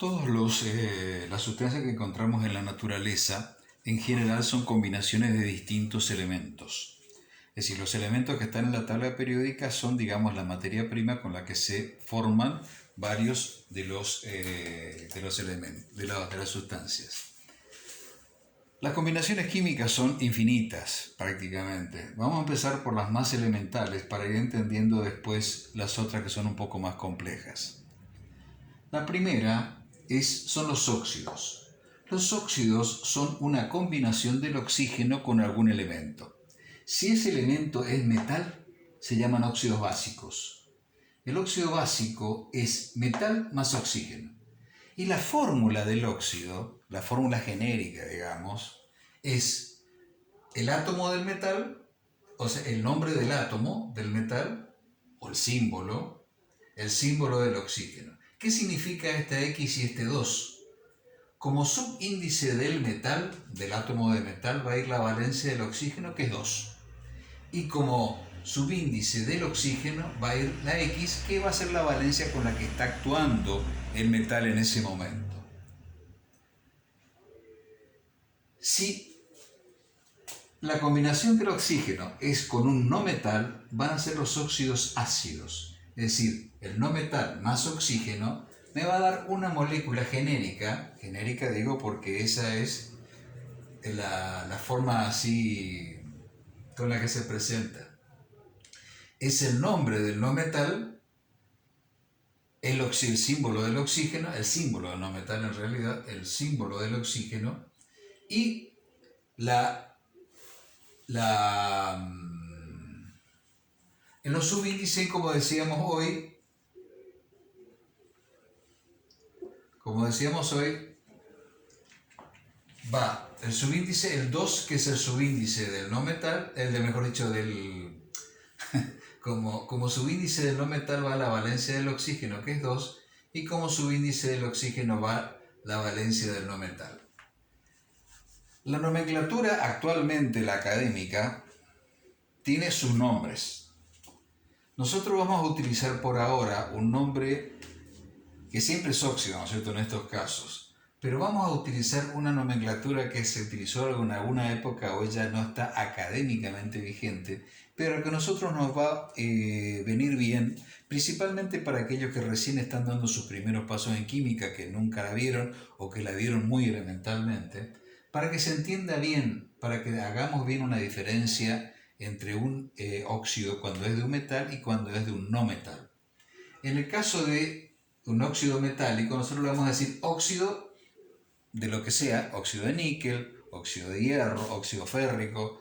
Las sustancias que encontramos en la naturaleza en general son combinaciones de distintos elementos. Es decir, los elementos que están en la tabla periódica son, digamos, la materia prima con la que se forman varios de los elementos, de las sustancias. Las combinaciones químicas son infinitas, prácticamente. Vamos a empezar por las más elementales para ir entendiendo después las otras que son un poco más complejas. La primera son los óxidos. Los óxidos son una combinación del oxígeno con algún elemento. Si ese elemento es metal, se llaman óxidos básicos. El óxido básico es metal más oxígeno. Y la fórmula del óxido, la fórmula genérica, digamos, es el átomo del metal, o sea, el nombre del átomo del metal, o el símbolo del oxígeno. ¿Qué significa esta X y este 2? Como subíndice del metal, del átomo de metal, va a ir la valencia del oxígeno, que es 2. Y como subíndice del oxígeno va a ir la X, que va a ser la valencia con la que está actuando el metal en ese momento. Si la combinación del oxígeno es con un no metal, van a ser los óxidos ácidos. Es decir, el no metal más oxígeno me va a dar una molécula genérica digo porque esa es la forma así con la que se presenta. Es el nombre del no metal, el símbolo del oxígeno, el símbolo del no metal en realidad, el símbolo del oxígeno, y en los subíndices, como decíamos hoy, va el subíndice, el 2, que es el subíndice del no metal, como subíndice del no metal va la valencia del oxígeno, que es 2, y como subíndice del oxígeno va la valencia del no metal. La nomenclatura actualmente, la académica, tiene sus nombres. Nosotros vamos a utilizar por ahora un nombre que siempre es óxido, ¿no es cierto?, en estos casos. Pero vamos a utilizar una nomenclatura que se utilizó en alguna época, hoy ya no está académicamente vigente, pero que a nosotros nos va a venir bien, principalmente para aquellos que recién están dando sus primeros pasos en química, que nunca la vieron o que la vieron muy elementalmente, para que se entienda bien, para que hagamos bien una diferencia entre un óxido cuando es de un metal y cuando es de un no metal. En el caso de un óxido metálico, nosotros le vamos a decir óxido de lo que sea, óxido de níquel, óxido de hierro, óxido férrico,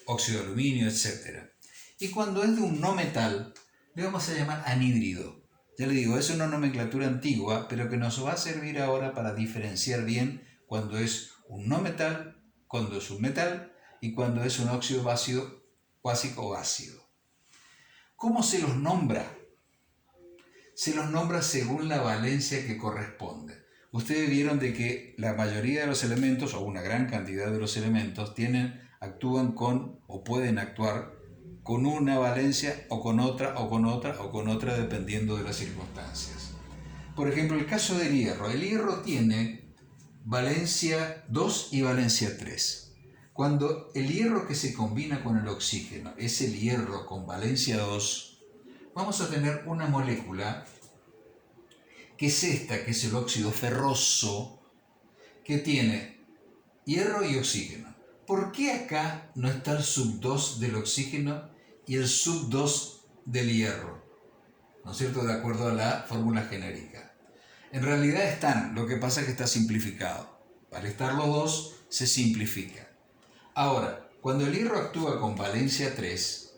óxido de aluminio, etc. Y cuando es de un no metal, le vamos a llamar anhídrido. Ya le digo, es una nomenclatura antigua, pero que nos va a servir ahora para diferenciar bien cuando es un no metal, cuando es un metal y cuando es un óxido básico o ácido. ¿Cómo se los nombra? Se los nombra según la valencia que corresponde. Ustedes vieron de que la mayoría de los elementos, o una gran cantidad de los elementos, actúan con, o pueden actuar con una valencia, o con otra, o con otra, o con otra, dependiendo de las circunstancias. Por ejemplo, el caso del hierro. El hierro tiene valencia 2 y valencia 3. Cuando el hierro que se combina con el oxígeno es el hierro con valencia 2, vamos a tener una molécula que es esta, que es el óxido ferroso, que tiene hierro y oxígeno. ¿Por qué acá no está el sub 2 del oxígeno y el sub 2 del hierro? ¿No es cierto? De acuerdo a la fórmula genérica. En realidad están, lo que pasa es que está simplificado. Al estar los dos, se simplifica. Ahora, cuando el hierro actúa con valencia 3,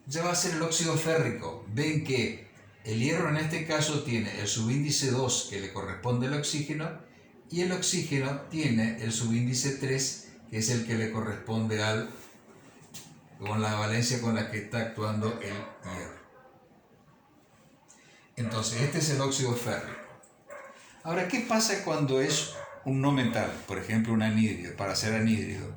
ya va a ser el óxido férrico. Ven que el hierro en este caso tiene el subíndice 2 que le corresponde al oxígeno y el oxígeno tiene el subíndice 3 que es el que le corresponde con la valencia con la que está actuando el hierro. Entonces, este es el óxido férrico. Ahora, ¿qué pasa cuando es un no metal? Por ejemplo, un anhídrido, para ser anhídrido.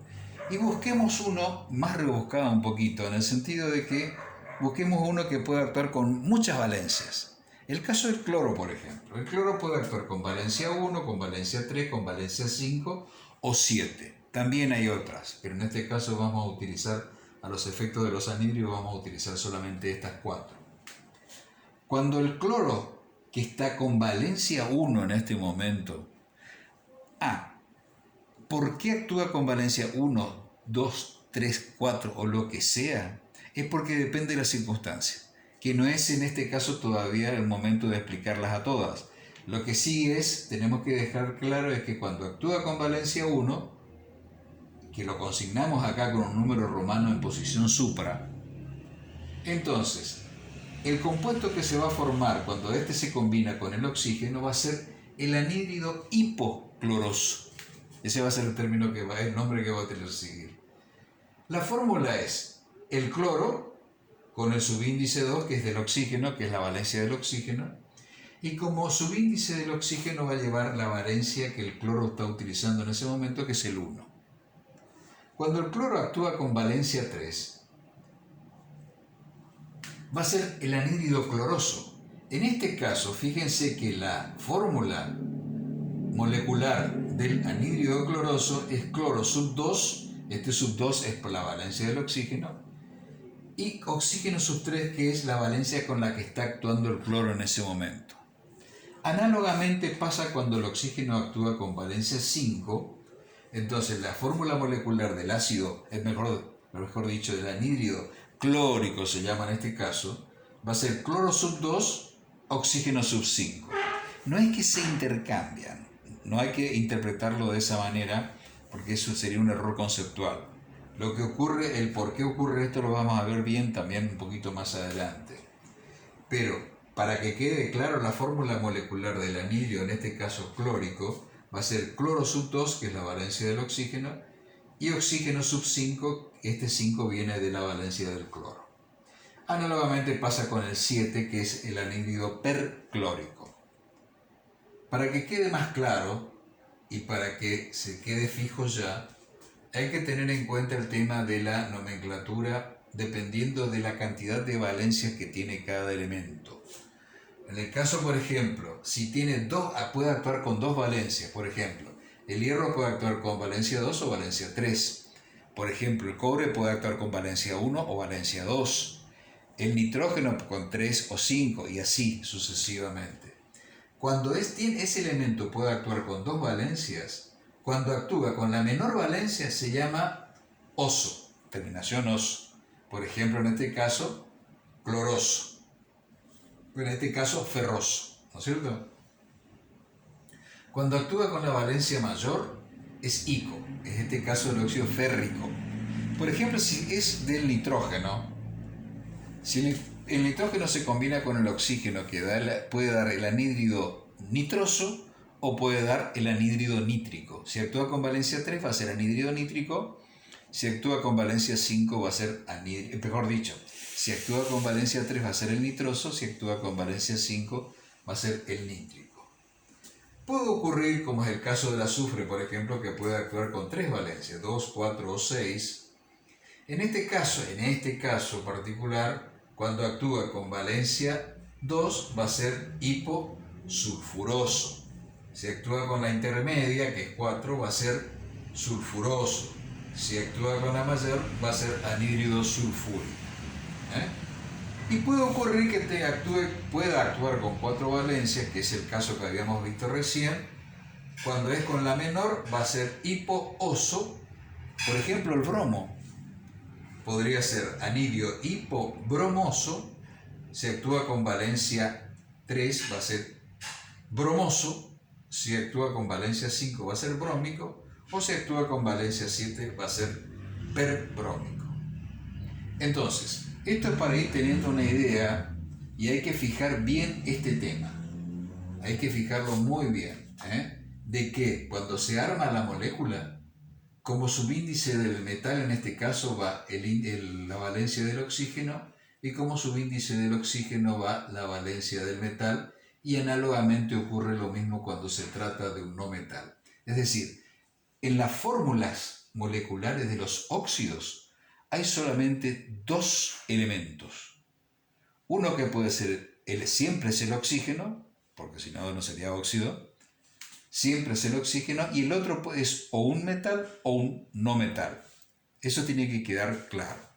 Y busquemos uno más rebuscado un poquito, en el sentido de que busquemos uno que pueda actuar con muchas valencias. El caso del cloro, por ejemplo. El cloro puede actuar con valencia 1, con valencia 3, con valencia 5 o 7. También hay otras, pero en este caso vamos a utilizar, a los efectos de los anhídridos, vamos a utilizar solamente estas 4. Cuando el cloro, que está con valencia 1 en este momento, ¿por qué actúa con valencia 1, 2, 3, 4 o lo que sea? Es porque depende de las circunstancias, que no es en este caso todavía el momento de explicarlas a todas. Lo que sí tenemos que dejar claro es que cuando actúa con valencia 1, que lo consignamos acá con un número romano en posición supra, entonces el compuesto que se va a formar cuando este se combina con el oxígeno va a ser el anhídrido hipocloroso. Ese va a ser el nombre que va a tener que seguir. La fórmula es el cloro con el subíndice 2, que es del oxígeno, que es la valencia del oxígeno, y como subíndice del oxígeno va a llevar la valencia que el cloro está utilizando en ese momento, que es el 1. Cuando el cloro actúa con valencia 3, va a ser el anhídrido cloroso. En este caso, fíjense que la fórmula molecular del anhídrido cloroso es cloro sub 2, este sub 2 es por la valencia del oxígeno, y oxígeno sub 3, que es la valencia con la que está actuando el cloro en ese momento. Análogamente pasa cuando el oxígeno actúa con valencia 5, entonces la fórmula molecular del ácido, mejor dicho, del anhídrido clórico se llama en este caso, va a ser cloro sub 2, oxígeno sub 5. No es que se intercambian, no hay que interpretarlo de esa manera porque eso sería un error conceptual. Lo que ocurre, el por qué ocurre esto lo vamos a ver bien también un poquito más adelante. Pero para que quede claro, la fórmula molecular del anhídrido, en este caso clórico, va a ser cloro sub 2, que es la valencia del oxígeno, y oxígeno sub 5, este 5 viene de la valencia del cloro. Análogamente pasa con el 7, que es el anhídrido perclórico. Para que quede más claro y para que se quede fijo ya, hay que tener en cuenta el tema de la nomenclatura dependiendo de la cantidad de valencias que tiene cada elemento. En el caso, por ejemplo, si tiene puede actuar con 2 valencias, por ejemplo, el hierro puede actuar con valencia 2 o valencia 3. Por ejemplo, el cobre puede actuar con valencia 1 o valencia 2. El nitrógeno con 3 o 5 y así sucesivamente. Cuando ese elemento puede actuar con 2 valencias, cuando actúa con la menor valencia se llama oso, terminación oso. Por ejemplo, en este caso, cloroso. En este caso, ferroso, ¿no es cierto? Cuando actúa con la valencia mayor, es ico, en este caso el óxido férrico. Por ejemplo, si es del nitrógeno, si el nitrógeno se combina con el oxígeno, que puede dar el anhídrido nitroso o puede dar el anhídrido nítrico. Si actúa con valencia 3 va a ser anhídrido nítrico, si actúa con valencia 5 va a ser anhídrido, mejor dicho, si actúa con valencia 3 va a ser el nitroso, si actúa con valencia 5 va a ser el nítrico. Puede ocurrir, como es el caso del azufre, por ejemplo, que puede actuar con 3 valencias, 2, 4 o 6. En este caso particular, cuando actúa con valencia 2 va a ser hiposulfuroso. Si actúa con la intermedia, que es 4, va a ser sulfuroso. Si actúa con la mayor, va a ser anhídrido sulfúrico. Y puede ocurrir que pueda actuar con 4 valencias, que es el caso que habíamos visto recién. Cuando es con la menor, va a ser hipooso. Por ejemplo, el bromo podría ser anhídrido hipobromoso. Si actúa con valencia 3, va a ser bromoso. Si actúa con valencia 5, va a ser brómico. O si actúa con valencia 7, va a ser perbrómico. Entonces, esto es para ir teniendo una idea y hay que fijar bien este tema. Hay que fijarlo muy bien, de que cuando se arma la molécula, como subíndice del metal en este caso va la valencia del oxígeno y como subíndice del oxígeno va la valencia del metal, y análogamente ocurre lo mismo cuando se trata de un no metal. Es decir, en las fórmulas moleculares de los óxidos hay solamente 2 elementos. Uno que puede ser siempre es el oxígeno, porque si no, no sería óxido, siempre es el oxígeno, y el otro es o un metal o un no metal. Eso tiene que quedar claro.